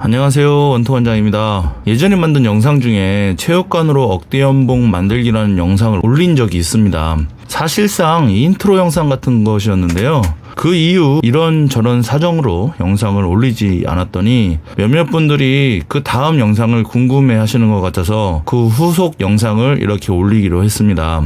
안녕하세요, 원투관장입니다. 예전에 만든 영상 중에 체육관으로 억대 연봉 만들기라는 영상을 올린 적이 있습니다. 사실상 인트로 영상 같은 것이었는데요. 그 이후 이런저런 사정으로 영상을 올리지 않았더니 몇몇 분들이 그 다음 영상을 궁금해 하시는 것 같아서 그 후속 영상을 이렇게 올리기로 했습니다.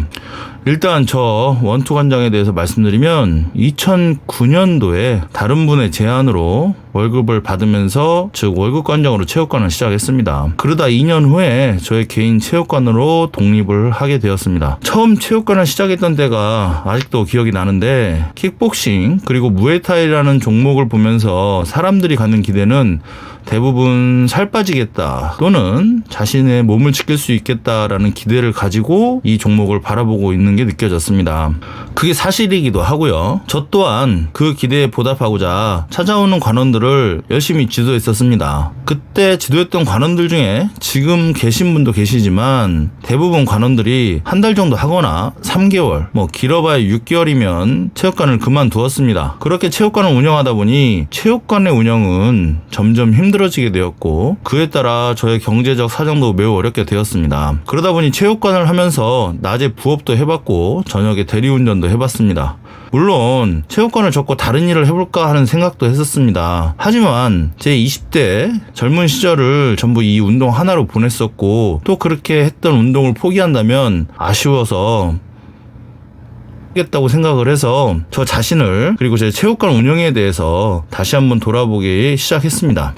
일단 저 원투관장에 대해서 말씀드리면 2009년도에 다른 분의 제안으로 월급을 받으면서 즉 월급관장으로 체육관을 시작했습니다. 그러다 2년 후에 저의 개인 체육관으로 독립을 하게 되었습니다. 처음 체육관을 시작했던 때가 아직도 기억이 나는데 킥복싱 그리고 무에타이라는 종목을 보면서 사람들이 갖는 기대는 대부분 살 빠지겠다 또는 자신의 몸을 지킬 수 있겠다라는 기대를 가지고 이 종목을 바라보고 있는 게 느껴졌습니다. 그게 사실이기도 하고요. 저 또한 그 기대에 보답하고자 찾아오는 관원들을 열심히 지도했었습니다. 그때 지도했던 관원들 중에 지금 계신 분도 계시지만 대부분 관원들이 한 달 정도 하거나 3개월, 길어봐야 6개월이면 체육관을 그만두었습니다. 그렇게 체육관을 운영하다 보니 체육관의 운영은 점점 힘들어지게 되었고 그에 따라 저의 경제적 사정도 매우 어렵게 되었습니다. 그러다 보니 체육관을 하면서 낮에 부업도 해봤고 저녁에 대리운전도 해봤습니다. 물론 체육관을 접고 다른 일을 해볼까 하는 생각도 했었습니다. 하지만 제 20대 젊은 시절을 전부 이 운동 하나로 보냈었고 또 그렇게 했던 운동을 포기한다면 아쉬워서 겠다고 생각을 해서 저 자신을 그리고 제 체육관 운영에 대해서 다시 한번 돌아보기 시작했습니다.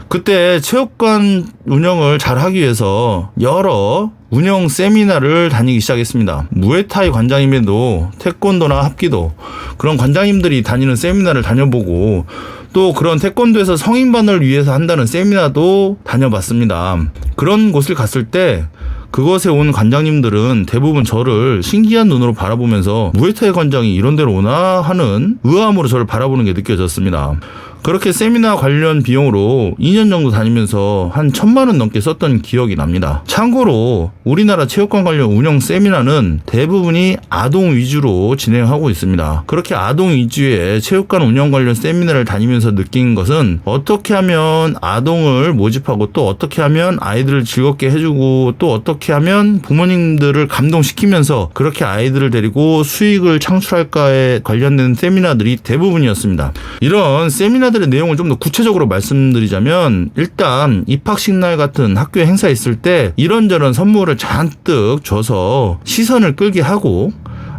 그때 체육관 운영을 잘 하기 위해서 여러 운영 세미나를 다니기 시작했습니다. 무에타이 관장님에도 태권도나 합기도 그런 관장님들이 다니는 세미나를 다녀보고 또 그런 태권도에서 성인반을 위해서 한다는 세미나도 다녀봤습니다. 그런 곳을 갔을 때 그것에 온 관장님들은 대부분 저를 신기한 눈으로 바라보면서 무에타이 관장이 이런 데로 오나 하는 의아함으로 저를 바라보는 게 느껴졌습니다. 그렇게 세미나 관련 비용으로 2년 정도 다니면서 한 1,000만 원 넘게 썼던 기억이 납니다. 참고로 우리나라 체육관 관련 운영 세미나는 대부분이 아동 위주로 진행하고 있습니다. 그렇게 아동 위주의 체육관 운영 관련 세미나를 다니면서 느낀 것은 어떻게 하면 아동을 모집하고 또 어떻게 하면 아이들을 즐겁게 해주고 또 어떻게 하면 부모님들을 감동시키면서 그렇게 아이들을 데리고 수익을 창출할까에 관련된 세미나들이 대부분이었습니다. 이런 세미나들의 내용을 좀 더 구체적으로 말씀드리자면 일단 입학식 날 같은 학교에 행사 있을 때 이런저런 선물을 잔뜩 줘서 시선을 끌게 하고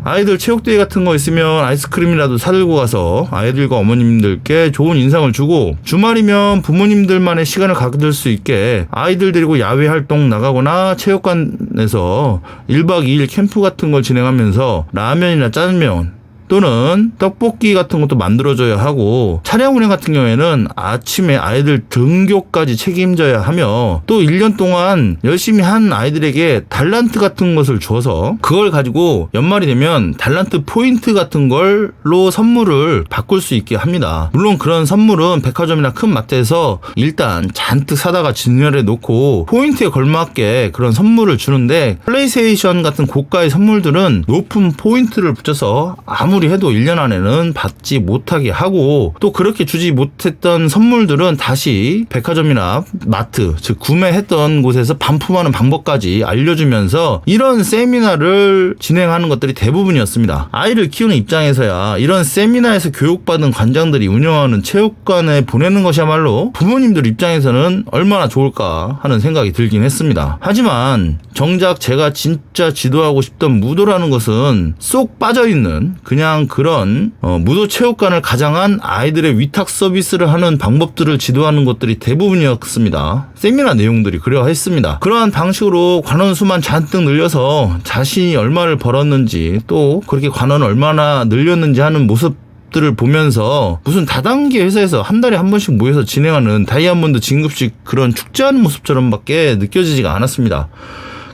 아이들 체육대회 같은 거 있으면 아이스크림이라도 사들고 가서 아이들과 어머님들께 좋은 인상을 주고 주말이면 부모님들만의 시간을 가질 수 있게 아이들 데리고 야외 활동 나가거나 체육관에서 1박 2일 캠프 같은 걸 진행하면서 라면이나 짜장면 또는 떡볶이 같은 것도 만들어줘야 하고 차량 운행 같은 경우에는 아침에 아이들 등교까지 책임져야 하며 또 1년 동안 열심히 한 아이들에게 달란트 같은 것을 줘서 그걸 가지고 연말이 되면 달란트 포인트 같은 걸로 선물을 바꿀 수 있게 합니다. 물론 그런 선물은 백화점이나 큰 마트에서 일단 잔뜩 사다가 진열해 놓고 포인트에 걸맞게 그런 선물을 주는데 플레이스테이션 같은 고가의 선물들은 높은 포인트를 붙여서 아무리 해도 1년 안에는 받지 못하게 하고 또 그렇게 주지 못했던 선물들은 다시 백화점이나 마트 즉 구매했던 곳에서 반품하는 방법까지 알려주면서 이런 세미나를 진행하는 것들이 대부분이었습니다. 아이를 키우는 입장에서야 이런 세미나에서 교육받은 관장들이 운영하는 체육관에 보내는 것이야말로 부모님들 입장에서는 얼마나 좋을까 하는 생각이 들긴 했습니다. 하지만 정작 제가 진짜 지도하고 싶던 무도라는 것은 쏙 빠져있는 그냥 그런 무도 체육관을 가장한 아이들의 위탁 서비스를 하는 방법들을 지도하는 것들이 대부분이었습니다. 세미나 내용들이 그러했습니다. 그러한 방식으로 관원 수만 잔뜩 늘려서 자신이 얼마를 벌었는지 또 그렇게 관원을 얼마나 늘렸는지 하는 모습들을 보면서 무슨 다단계 회사에서 한 달에 한 번씩 모여서 진행하는 다이아몬드 진급식 그런 축제하는 모습처럼밖에 느껴지지가 않았습니다.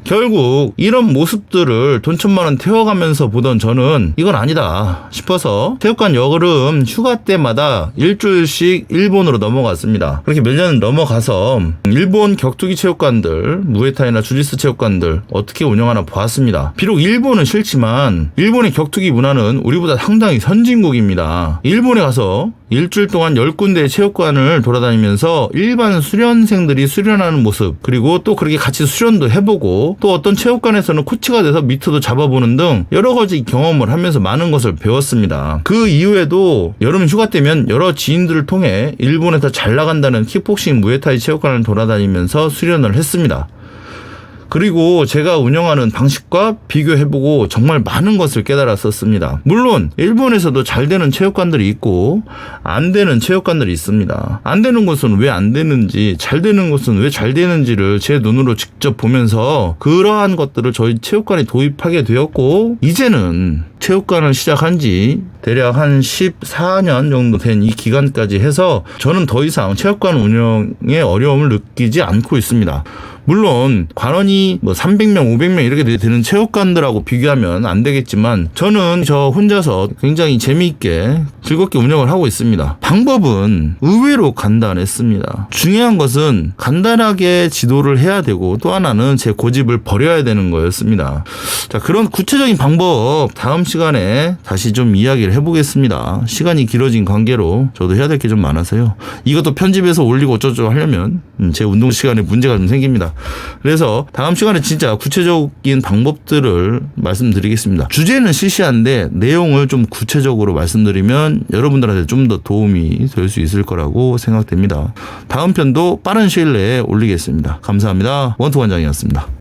결국 이런 모습들을 돈 천만 원 태워가면서 보던 저는 이건 아니다 싶어서 체육관 여름 휴가 때마다 일주일씩 일본으로 넘어갔습니다. 그렇게 몇 년을 넘어가서 일본 격투기 체육관들, 무에타이나 주짓수 체육관들 어떻게 운영하나 보았습니다. 비록 일본은 싫지만 일본의 격투기 문화는 우리보다 상당히 선진국입니다. 일본에 가서 일주일 동안 10군데의 체육관을 돌아다니면서 일반 수련생들이 수련하는 모습, 그리고 또 그렇게 같이 수련도 해보고, 또 어떤 체육관에서는 코치가 돼서 미트도 잡아보는 등 여러 가지 경험을 하면서 많은 것을 배웠습니다. 그 이후에도 여름 휴가 때면 여러 지인들을 통해 일본에서 잘 나간다는 킥복싱 무에타이 체육관을 돌아다니면서 수련을 했습니다. 그리고 제가 운영하는 방식과 비교해보고 정말 많은 것을 깨달았었습니다. 물론 일본에서도 잘 되는 체육관들이 있고 안 되는 체육관들이 있습니다. 안 되는 곳은 왜 안 되는지, 잘 되는 곳은 왜 잘 되는지를 제 눈으로 직접 보면서 그러한 것들을 저희 체육관에 도입하게 되었고, 이제는 체육관을 시작한 지 대략 한 14년 정도 된 이 기간까지 해서 저는 더 이상 체육관 운영에 어려움을 느끼지 않고 있습니다. 물론 관원이 300명, 500명 이렇게 되는 체육관들하고 비교하면 안 되겠지만 저는 저 혼자서 굉장히 재미있게 즐겁게 운영을 하고 있습니다. 방법은 의외로 간단했습니다. 중요한 것은 간단하게 지도를 해야 되고, 또 하나는 제 고집을 버려야 되는 거였습니다. 자, 그런 구체적인 방법 다음 시간에 다시 좀 이야기를 해보겠습니다. 시간이 길어진 관계로 저도 해야 될 게 좀 많아서요. 이것도 편집해서 올리고 어쩌고 하려면 제 운동 시간에 문제가 좀 생깁니다. 그래서 다음 시간에 진짜 구체적인 방법들을 말씀드리겠습니다. 주제는 시시한데 내용을 좀 구체적으로 말씀드리면 여러분들한테 좀 더 도움이 될 수 있을 거라고 생각됩니다. 다음 편도 빠른 시일 내에 올리겠습니다. 감사합니다. 원투관장이었습니다.